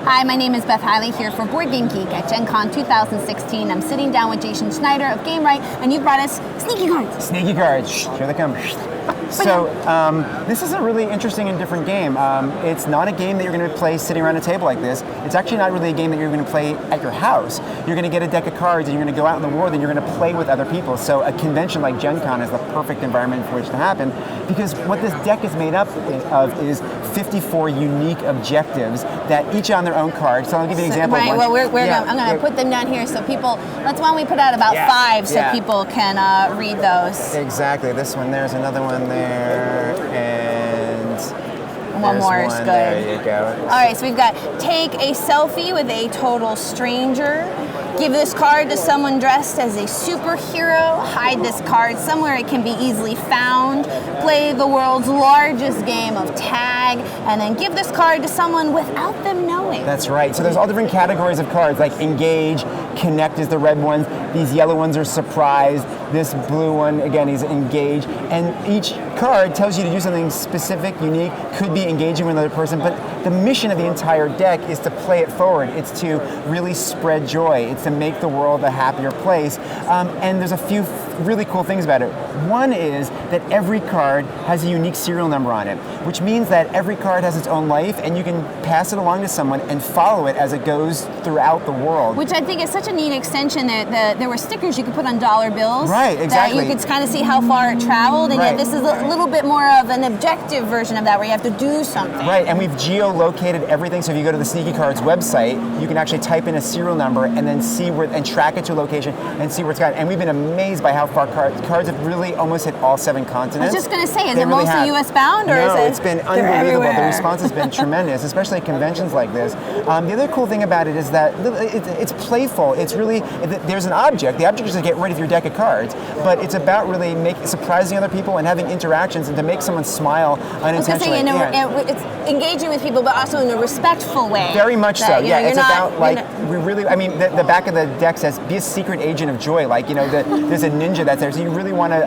Hi, my name is Beth Hiley here for BoardGameGeek at Gen Con 2016. I'm sitting down with Jason Schneider of GameRight, and you brought us Sneaky Cards. Sneaky Cards. Here they come. So this is a really interesting and different game. It's not a game that you're going to play sitting around a table like this. It's actually not really a game that you're going to play at your house. You're going to get a deck of cards and you're going to go out in the world and you're going to play with other people. So a convention like Gen Con is the perfect environment for which to happen, because what this deck is made up of is 54 unique objectives that each on their own card. So I'll give you an example. Right, well, I'm going to put them down here so people, that's why we put out about 5 so people can read those. Exactly. This one, there's another one there. And one more is good. There you go. All right, so we've got take a selfie with a total stranger, give this card to someone dressed as a superhero, hide this card somewhere it can be easily found, play the world's largest game of tag, and then give this card to someone without them knowing. That's right. So there's all different categories of cards, like engage, connect is the red ones, these yellow ones are surprise, this blue one, again, is engage, and each card tells you to do something specific, unique, could be engaging with another person, but the mission of the entire deck is to play it forward. It's to really spread joy. It's to make the world a happier place. And there's a few really cool things about it. One is that every card has a unique serial number on it, which means that every card has its own life and you can pass it along to someone and follow it as it goes throughout the world. Which I think is such a neat extension that there were stickers you could put on dollar bills. Right, exactly. That you could kind of see how far it traveled, and yet this is a little bit more of an objective version of that where you have to do something. Right, and we've geolocated everything, so if you go to the Sneaky Cards website, you can actually type in a serial number and then see where, and track it to a location and see where it's got. And we've been amazed by how far cards have really almost hit all 7 continents. I was just going to say, is it mostly US bound, or is it? No, it's been unbelievable. The response has been tremendous, especially at conventions like this. The other cool thing about it is that it's playful. It's really, there's an object. The object is to get rid of your deck of cards, but it's about really surprising other people and having interactions and to make someone smile unintentionally. I was going to say, it's engaging with people, but also in a respectful way. Very much so. Yeah, it's about I mean, the back of the deck says, be a secret agent of joy. Like, there's a ninja that's there, so you really want to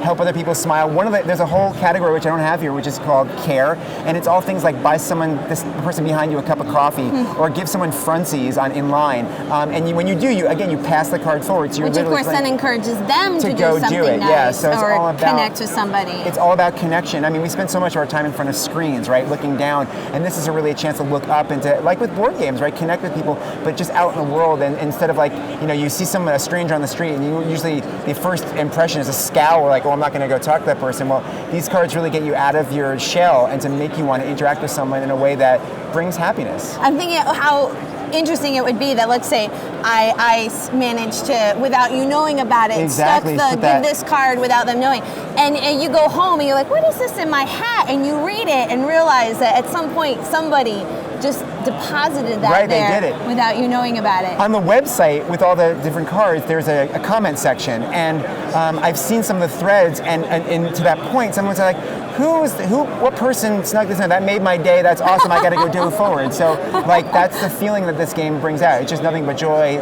help other people smile. There's a whole category which I don't have here, which is called care, and it's all things like buy the person behind you a cup of coffee, or give someone fruntsies in line. And when you do, you pass the card forward. So which of course then encourages them to go do something do it. nice, yeah, so it's or all about connect with somebody. It's all about connection. I mean, we spend so much of our time in front of screens, right, looking down, and this is a chance to look up and to, like with board games, right, connect with people, but just out in the world. And instead of you see a stranger on the street, and usually the first impression is a scowl, like, oh, I'm not going to go talk to that person. Well, these cards really get you out of your shell and to make you want to interact with someone in a way that brings happiness. I'm thinking how interesting it would be that, let's say, I managed to, without you knowing about it, give this card without them knowing. And you go home and you're like, what is this in my hat? And you read it and realize that at some point somebody just deposited that they did it without you knowing about it. On the website with all the different cards, there's a comment section, and I've seen some of the threads, and to that point, someone's like, what person snuck this in? That made my day. That's awesome. I got to go do it forward. So, that's the feeling that this game brings out. It's just nothing but joy,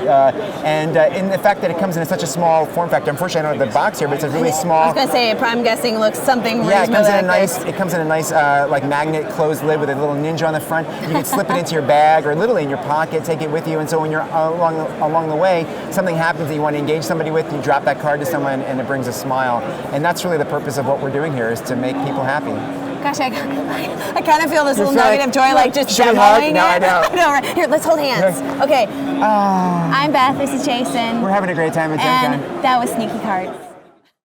and in the fact that it comes in such a small form factor. Unfortunately, I don't have the box here, but it's a really small. I was going to say, I'm guessing looks something. Yeah, it comes in a nice magnet closed lid with a little ninja on the front. You can slip it into your bag or literally in your pocket, take it with you, and so when you're along the way, something happens that you want to engage somebody with, you drop that card to someone, and it brings a smile. And that's really the purpose of what we're doing here, is to make people happy. Gosh, I kind of feel this little nugget of joy, just demoing it. No, I know. No, right. Here, let's hold hands. Okay. I'm Beth. This is Jason. We're having a great time at Gen Con. And that was Sneaky Cards.